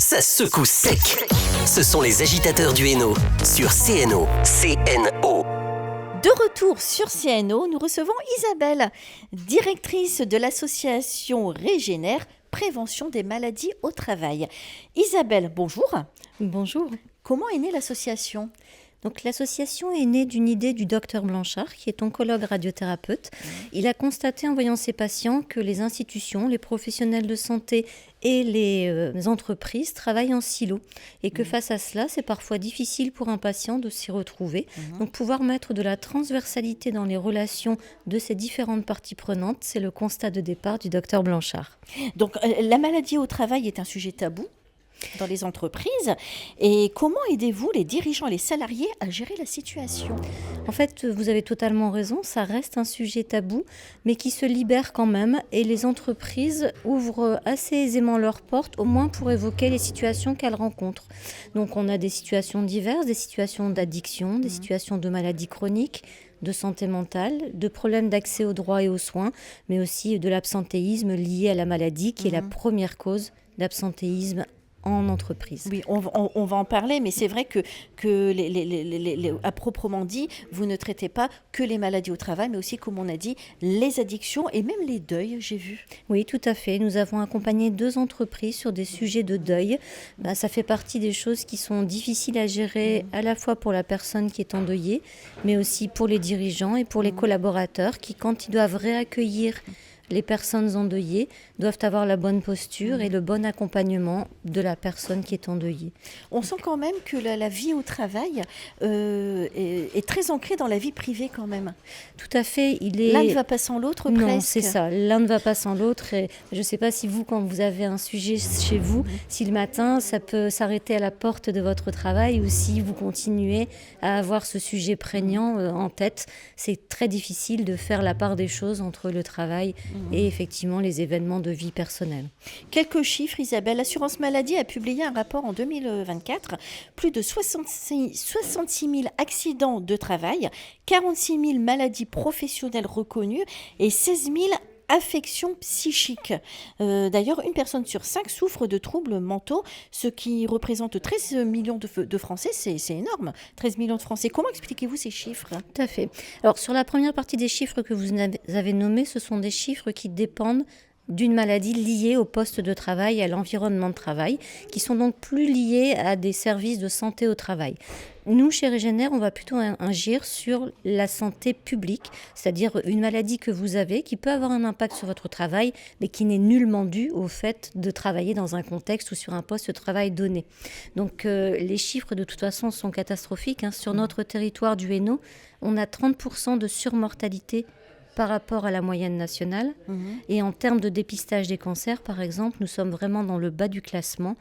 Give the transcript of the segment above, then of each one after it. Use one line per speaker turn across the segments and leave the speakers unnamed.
Ça secoue sec. Ce sont les agitateurs du Hainaut sur CNO. CNO.
De retour sur CNO, nous recevons Isabelle, directrice de l'association Régénère, prévention des maladies au travail. Isabelle, bonjour.
Bonjour.
Comment est née l'association ?
Donc, l'association est née d'une idée du docteur Blanchard, qui est oncologue radiothérapeute. Il a constaté en voyant ses patients que les institutions, les professionnels de santé et les entreprises travaillent en silo. Et que face à cela, c'est parfois difficile pour un patient de s'y retrouver. Donc, pouvoir mettre de la transversalité dans les relations de ces différentes parties prenantes, c'est le constat de départ du docteur Blanchard.
Donc, la maladie au travail est un sujet tabou dans les entreprises. Et comment aidez-vous les dirigeants et les salariés à gérer la situation ?
En fait, vous avez totalement raison, ça reste un sujet tabou, mais qui se libère quand même. Et les entreprises ouvrent assez aisément leurs portes, au moins pour évoquer les situations qu'elles rencontrent. Donc on a des situations diverses, des situations d'addiction, des situations de maladies chroniques, de santé mentale, de problèmes d'accès aux droits et aux soins, mais aussi de l'absentéisme lié à la maladie, qui est la première cause d'absentéisme en entreprise.
Oui, on va en parler, mais c'est vrai que à proprement dit, vous ne traitez pas que les maladies au travail, mais aussi, comme on a dit, les addictions et même les deuils, j'ai vu.
Oui, tout à fait. Nous avons accompagné 2 entreprises sur des sujets de deuil. Ça fait partie des choses qui sont difficiles à gérer à la fois pour la personne qui est endeuillée, mais aussi pour les dirigeants et pour les collaborateurs qui, quand ils doivent réaccueillir les personnes endeuillées, doivent avoir la bonne posture et le bon accompagnement de la personne qui est endeuillée.
On sent quand même que la vie au travail est très ancrée dans la vie privée quand même.
Tout à fait.
L'un ne va pas sans l'autre presque.
Non, c'est ça. L'un ne va pas sans l'autre. Et je ne sais pas si vous, quand vous avez un sujet chez vous, si le matin, ça peut s'arrêter à la porte de votre travail ou si vous continuez à avoir ce sujet prégnant en tête. C'est très difficile de faire la part des choses entre le travail et effectivement les événements de vie personnelle.
Quelques chiffres, Isabelle. L'assurance maladie a publié un rapport en 2024. Plus de 66 000 accidents de travail, 46 000 maladies professionnelles reconnues et 16 000 affections psychiques. D'ailleurs, une personne sur 5 souffre de troubles mentaux, ce qui représente 13 millions de Français. C'est énorme, 13 millions de Français. Comment expliquez-vous ces chiffres ?
Tout à fait. Alors, sur la première partie des chiffres que vous avez nommés, ce sont des chiffres qui dépendent d'une maladie liée au poste de travail et à l'environnement de travail, qui sont donc plus liés à des services de santé au travail. Nous, chez Régénère, on va plutôt agir sur la santé publique, c'est-à-dire une maladie que vous avez qui peut avoir un impact sur votre travail, mais qui n'est nullement due au fait de travailler dans un contexte ou sur un poste de travail donné. Donc les chiffres, de toute façon, sont catastrophiques. Sur notre territoire du Hainaut, on a 30% de surmortalité par rapport à la moyenne nationale. Et en termes de dépistage des cancers, par exemple, nous sommes vraiment dans le bas du classement.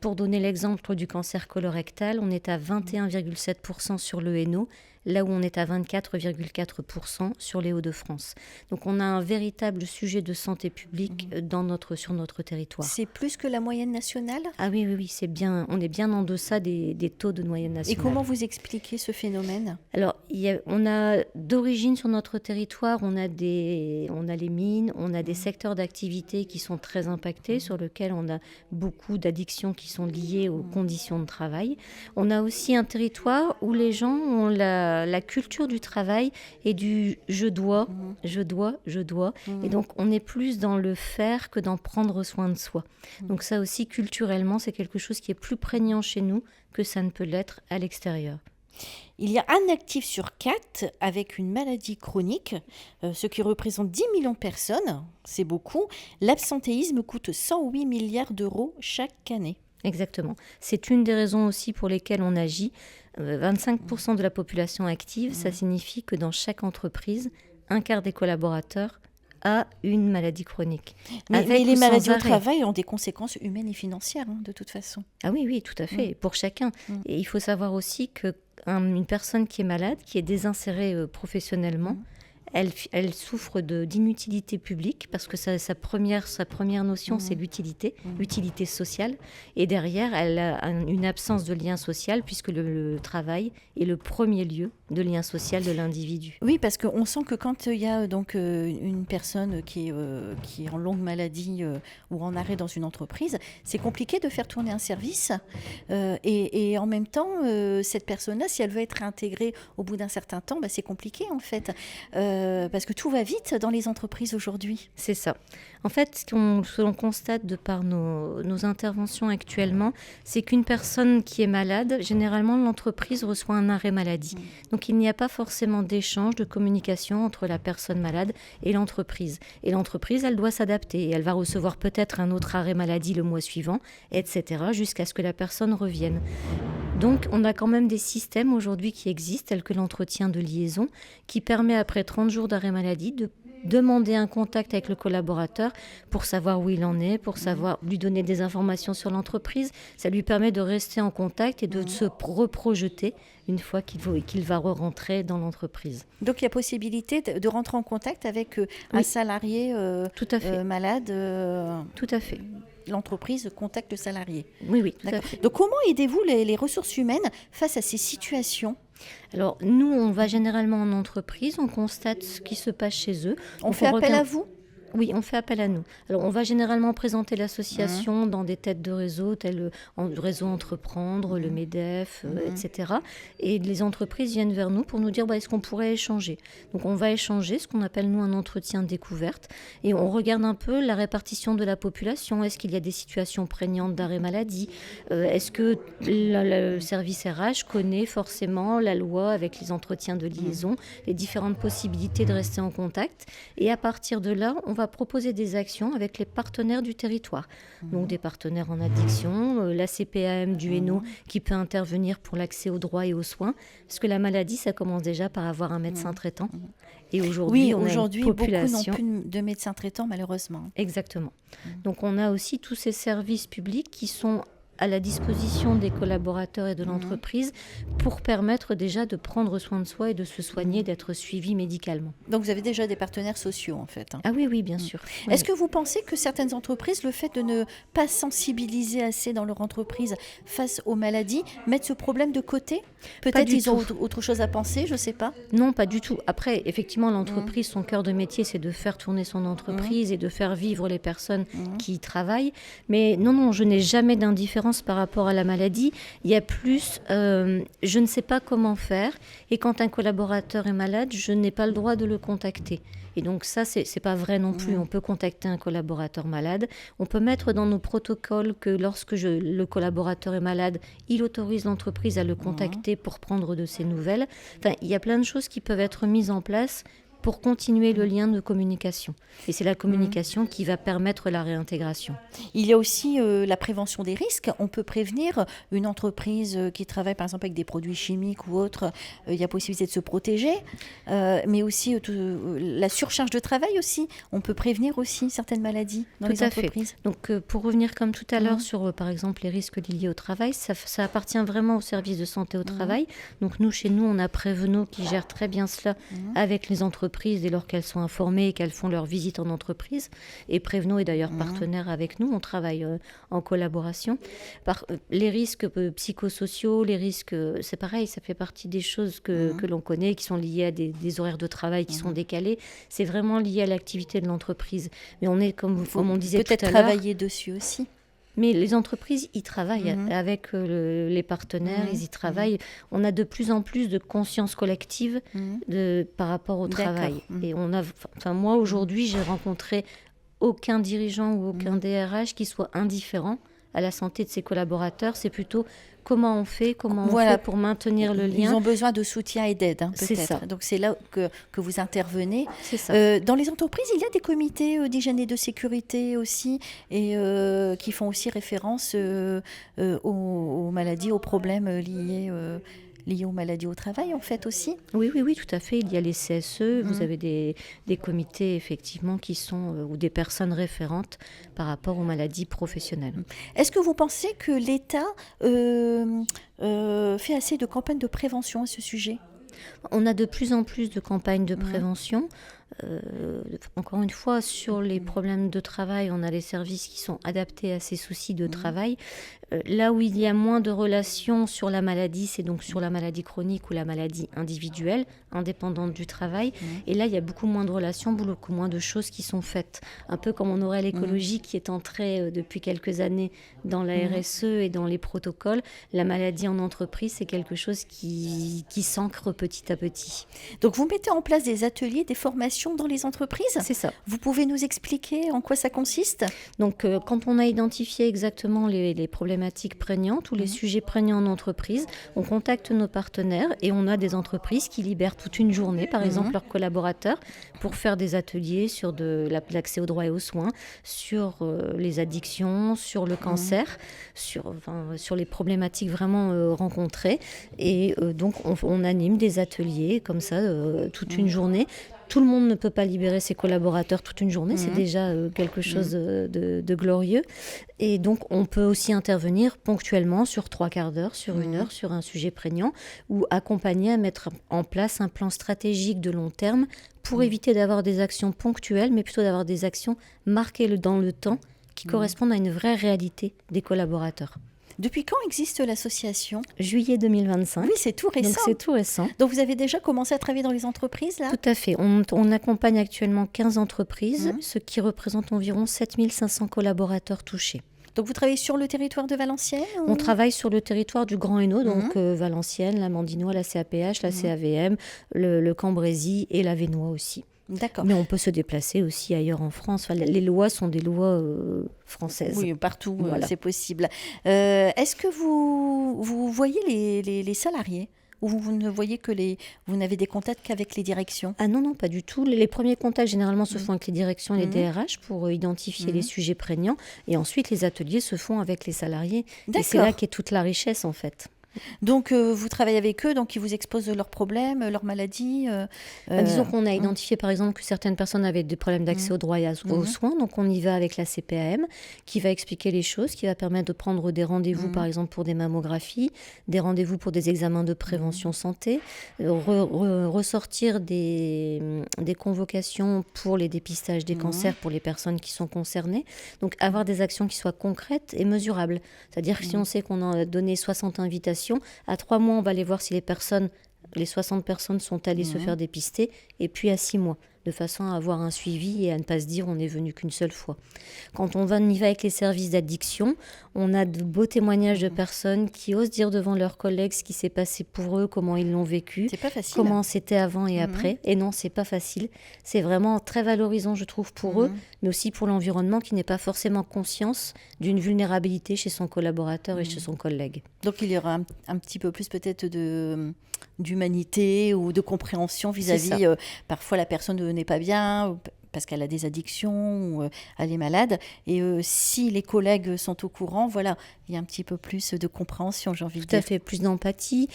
Pour donner l'exemple du cancer colorectal, on est à 21,7% sur le Hainaut, là où on est à 24,4% sur les Hauts-de-France. Donc on a un véritable sujet de santé publique sur notre territoire.
C'est plus que la moyenne nationale ?
Ah oui, c'est bien, on est bien en deçà des taux de moyenne nationale.
Et comment vous expliquez ce phénomène ?
Alors, on a d'origine sur notre territoire, on a les mines, on a des secteurs d'activité qui sont très impactés, sur lesquels on a beaucoup d'addictions qui sont liées aux conditions de travail. On a aussi un territoire où les gens ont la culture du travail et du je dois. Et donc, on est plus dans le faire que dans prendre soin de soi. Donc ça aussi, culturellement, c'est quelque chose qui est plus prégnant chez nous que ça ne peut l'être à l'extérieur.
Il y a un actif sur 4 avec une maladie chronique, ce qui représente 10 millions de personnes, c'est beaucoup. L'absentéisme coûte 108 milliards d'euros chaque année.
Exactement. C'est une des raisons aussi pour lesquelles on agit. 25% de la population active, ça signifie que dans chaque entreprise, un quart des collaborateurs a une maladie chronique.
Mais les maladies au travail ont des conséquences humaines et financières, de toute façon.
Ah oui, tout à fait, pour chacun. Et il faut savoir aussi qu'une personne qui est malade, qui est désinsérée professionnellement, elle souffre d'inutilité publique parce que sa première notion, c'est l'utilité sociale. Et derrière, elle a une absence de lien social puisque le travail est le premier lieu de lien social de l'individu.
Oui, parce qu'on sent que quand il y a donc une personne qui est en longue maladie ou en arrêt dans une entreprise, c'est compliqué de faire tourner un service. Et en même temps, cette personne-là, si elle veut être réintégrée au bout d'un certain temps, c'est compliqué en fait. Parce que tout va vite dans les entreprises aujourd'hui.
C'est ça. En fait, ce que l'on constate de par nos interventions actuellement, c'est qu'une personne qui est malade, généralement l'entreprise reçoit un arrêt maladie. Donc il n'y a pas forcément d'échange, de communication entre la personne malade et l'entreprise. Et l'entreprise, elle doit s'adapter. Et elle va recevoir peut-être un autre arrêt maladie le mois suivant, etc., jusqu'à ce que la personne revienne. Donc, on a quand même des systèmes aujourd'hui qui existent, tels que l'entretien de liaison, qui permet, après 30 jours d'arrêt maladie, de demander un contact avec le collaborateur pour savoir où il en est, pour savoir lui donner des informations sur l'entreprise. Ça lui permet de rester en contact et de se reprojeter une fois qu'il va re-rentrer dans l'entreprise.
Donc, il y a possibilité de rentrer en contact avec un salarié
tout à fait.
Malade.
Tout à fait.
L'entreprise contacte le salarié.
Oui, tout à fait.
Donc, comment aidez-vous les ressources humaines face à ces situations ?
Alors, nous, on va généralement en entreprise, on constate ce qui se passe chez eux.
On fait appel à vous ?
Oui, on fait appel à nous. Alors, on va généralement présenter l'association dans des têtes de réseau, tels le réseau Entreprendre, le MEDEF, etc. Et les entreprises viennent vers nous pour nous dire est-ce qu'on pourrait échanger. Donc, on va échanger, ce qu'on appelle, nous, un entretien découverte. Et on regarde un peu la répartition de la population. Est-ce qu'il y a des situations prégnantes d'arrêt maladie ? Est-ce que le service RH connaît forcément la loi avec les entretiens de liaison, les différentes possibilités de rester en contact ? Et à partir de là, on va proposer des actions avec les partenaires du territoire. Donc des partenaires en addiction, la CPAM du Hainaut qui peut intervenir pour l'accès aux droits et aux soins, parce que la maladie, ça commence déjà par avoir un médecin traitant. Et aujourd'hui, on a une population...
beaucoup n'ont plus de médecins traitants, malheureusement.
Exactement. Donc on a aussi tous ces services publics qui sont à la disposition des collaborateurs et de l'entreprise pour permettre déjà de prendre soin de soi et de se soigner, d'être suivi médicalement.
Donc vous avez déjà des partenaires sociaux en fait.
Ah oui, bien sûr. Oui.
Est-ce que vous pensez que certaines entreprises, le fait de ne pas sensibiliser assez dans leur entreprise face aux maladies, mettent ce problème de côté ? Peut-être ils ont autre chose à penser, je ne sais pas.
Non, pas du tout. Après, effectivement, l'entreprise, son cœur de métier, c'est de faire tourner son entreprise et de faire vivre les personnes qui y travaillent. Mais non, je n'ai jamais d'indifférence par rapport à la maladie. Il y a plus, je ne sais pas comment faire. Et quand un collaborateur est malade, je n'ai pas le droit de le contacter. Et donc ça, c'est pas vrai non plus. On peut contacter un collaborateur malade. On peut mettre dans nos protocoles que lorsque le collaborateur est malade, il autorise l'entreprise à le contacter pour prendre de ses nouvelles. Enfin, il y a plein de choses qui peuvent être mises en place pour continuer le lien de communication. Et c'est la communication qui va permettre la réintégration.
Il y a aussi la prévention des risques. On peut prévenir une entreprise qui travaille par exemple avec des produits chimiques ou autres. Il y a possibilité de se protéger. Mais aussi la surcharge de travail aussi. On peut prévenir aussi certaines maladies dans les entreprises.
Fait. Donc pour revenir comme tout à l'heure sur par exemple les risques liés au travail, ça appartient vraiment au service de santé au travail. Donc chez nous, on a Prévenot qui gère très bien cela avec les entreprises dès lors qu'elles sont informées et qu'elles font leur visite en entreprise. Et Prévenot est d'ailleurs partenaire avec nous, on travaille en collaboration. Les risques psychosociaux, les risques, c'est pareil, ça fait partie des choses que l'on connaît, qui sont liées à des horaires de travail qui sont décalés. C'est vraiment lié à l'activité de l'entreprise. Mais on est, comme on disait tout à l'heure...
Peut-être travailler dessus aussi.
Mais les entreprises y travaillent avec les partenaires, ils y travaillent. On a de plus en plus de conscience collective par rapport au travail. Et moi aujourd'hui, j'ai rencontré aucun dirigeant ou aucun DRH qui soit indifférent à la santé de ses collaborateurs. C'est plutôt comment on fait pour maintenir le lien.
Ils ont besoin de soutien et d'aide, peut-être.
C'est ça.
Donc c'est là que vous intervenez.
C'est ça.
Dans les entreprises, il y a des comités d'hygiène et de sécurité aussi, et qui font aussi référence aux maladies, aux problèmes liés aux maladies au travail, en fait, aussi.
Oui, tout à fait. Il y a les CSE, vous avez des comités, effectivement, qui sont, ou des personnes référentes par rapport aux maladies professionnelles.
Est-ce que vous pensez que l'État fait assez de campagnes de prévention à ce sujet ?
On a de plus en plus de campagnes de prévention. Encore une fois, sur les problèmes de travail, on a les services qui sont adaptés à ces soucis de travail. Là où il y a moins de relations sur la maladie, c'est donc sur la maladie chronique ou la maladie individuelle, indépendante du travail. Et là, il y a beaucoup moins de relations, beaucoup moins de choses qui sont faites. Un peu comme on aurait l'écologie qui est entrée depuis quelques années dans la RSE et dans les protocoles. La maladie en entreprise, c'est quelque chose qui s'ancre petit à petit.
Donc vous mettez en place des ateliers, des formations dans les entreprises.
C'est ça.
Vous pouvez nous expliquer en quoi ça consiste ?
Donc, quand on a identifié exactement les problématiques prégnantes ou les sujets prégnants en entreprise, on contacte nos partenaires et on a des entreprises qui libèrent toute une journée, par exemple leurs collaborateurs, pour faire des ateliers sur l'accès aux droits et aux soins, sur les addictions, sur le cancer, sur les problématiques vraiment rencontrées. Et donc, on anime des ateliers comme ça toute une journée. Tout le monde ne peut pas libérer ses collaborateurs toute une journée, c'est déjà quelque chose de glorieux. Et donc, on peut aussi intervenir ponctuellement sur 3/4 d'heure, sur 1 heure, sur un sujet prégnant, ou accompagner à mettre en place un plan stratégique de long terme pour éviter d'avoir des actions ponctuelles, mais plutôt d'avoir des actions marquées dans le temps qui correspondent à une vraie réalité des collaborateurs.
Depuis quand existe l'association ?
Juillet 2025.
Oui, c'est tout récent.
Donc c'est tout récent.
Donc vous avez déjà commencé à travailler dans les entreprises là ?
Tout à fait. On accompagne actuellement 15 entreprises, ce qui représente environ 7500 collaborateurs touchés.
Donc vous travaillez sur le territoire de Valenciennes ou...
On travaille sur le territoire du Grand Hainaut, donc Valenciennes, la Mandinois, la CAPH, la CAVM, le Cambrésis et la Vénois aussi.
D'accord.
Mais on peut se déplacer aussi ailleurs en France. Enfin, les lois sont des lois françaises.
Oui, partout,
Voilà.
c'est possible. Est-ce que vous voyez les salariés ? Ou vous ne voyez vous n'avez des contacts qu'avec les directions ?
Ah non, pas du tout. Les premiers contacts, généralement, se font avec les directions et les DRH pour identifier les sujets prégnants. Et ensuite, les ateliers se font avec les salariés. Et c'est là qu'est toute la richesse, en fait.
Donc, vous travaillez avec eux, donc ils vous exposent leurs problèmes, leurs maladies.
Disons qu'on a identifié, par exemple, que certaines personnes avaient des problèmes d'accès aux droits et aux soins. Donc, on y va avec la CPAM, qui va expliquer les choses, qui va permettre de prendre des rendez-vous, par exemple, pour des mammographies, des rendez-vous pour des examens de prévention santé, ressortir des convocations pour les dépistages des cancers pour les personnes qui sont concernées. Donc, avoir des actions qui soient concrètes et mesurables. C'est-à-dire que si on sait qu'on a donné 60 invitations, à 3 mois, on va aller voir si les 60 personnes sont allées se faire dépister, et puis à 6 mois, de façon à avoir un suivi et à ne pas se dire on n'est venu qu'une seule fois. Quand on y va avec les services d'addiction, on a de beaux témoignages de personnes qui osent dire devant leurs collègues ce qui s'est passé pour eux, comment ils l'ont vécu,
c'est pas facile.
Comment c'était avant et après. Et non, c'est pas facile. C'est vraiment très valorisant, je trouve, pour eux, mais aussi pour l'environnement qui n'est pas forcément conscience d'une vulnérabilité chez son collaborateur et chez son collègue.
Donc il y aura un petit peu plus peut-être d'humanité ou de compréhension vis-à-vis. Parfois la personne n'est pas bien parce qu'elle a des addictions ou elle est malade. Et si les collègues sont au courant, voilà, il y a un petit peu plus de compréhension, j'ai envie de dire.
Tout à fait, plus d'empathie,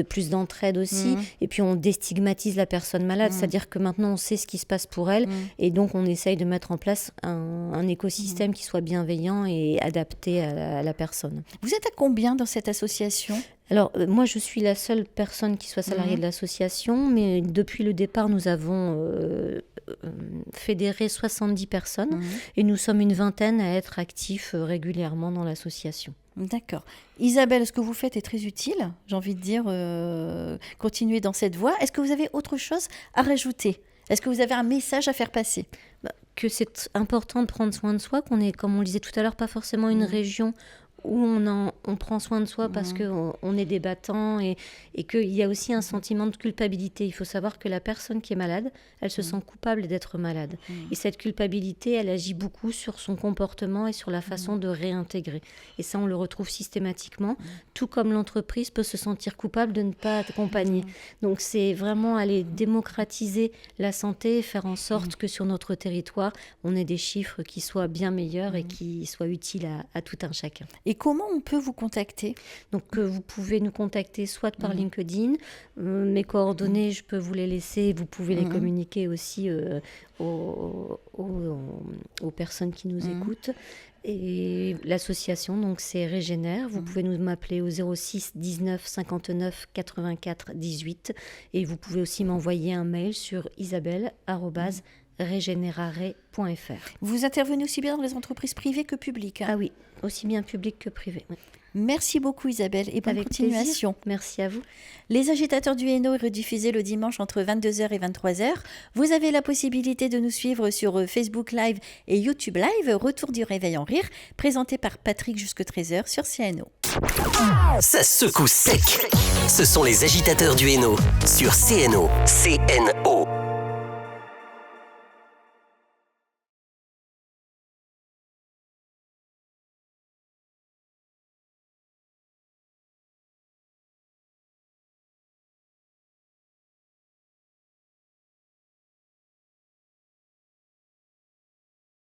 plus d'entraide aussi. Et puis on déstigmatise la personne malade, c'est-à-dire que maintenant on sait ce qui se passe pour elle. Et donc on essaye de mettre en place un écosystème qui soit bienveillant et adapté à la personne.
Vous êtes à combien dans cette association ?
Alors, moi, je suis la seule personne qui soit salariée de l'association, mais depuis le départ, nous avons fédéré 70 personnes et nous sommes une vingtaine à être actifs régulièrement dans l'association.
D'accord. Isabelle, ce que vous faites est très utile, j'ai envie de dire, continuez dans cette voie. Est-ce que vous avez autre chose à rajouter ? Est-ce que vous avez un message à faire passer ?
Que c'est important de prendre soin de soi, qu'on est, comme on le disait tout à l'heure, pas forcément une région où on prend soin de soi parce qu'on est des battants et qu'il y a aussi un sentiment de culpabilité. Il faut savoir que la personne qui est malade, elle se sent coupable d'être malade. Et cette culpabilité, elle agit beaucoup sur son comportement et sur la façon de réintégrer. Et ça, on le retrouve systématiquement, tout comme l'entreprise peut se sentir coupable de ne pas accompagner. Donc, c'est vraiment aller démocratiser la santé et faire en sorte que sur notre territoire, on ait des chiffres qui soient bien meilleurs et qui soient utiles à tout un chacun.
Et comment on peut vous contacter ?
Donc, vous pouvez nous contacter soit par LinkedIn. Mes coordonnées, je peux vous les laisser. Vous pouvez les communiquer aussi aux personnes qui nous écoutent. Et l'association, donc c'est Régénère. Vous pouvez nous m'appeler au 06 19 59 84 18 et vous pouvez aussi m'envoyer un mail sur isabelle@regenerare.fr.
Vous intervenez aussi bien dans les entreprises privées que publiques.
Ah oui, aussi bien public que privé. Oui.
Merci beaucoup Isabelle et bonne
Avec
continuation.
plaisir. Merci à vous.
Les agitateurs du Hainaut est rediffusé le dimanche entre 22h et 23h. Vous avez la possibilité de nous suivre sur Facebook Live et YouTube Live. Retour du réveil en rire, présenté par Patrick jusque 13h sur CNO.
Ça secoue sec. Ce sont les agitateurs du Hainaut sur CNO. CNO.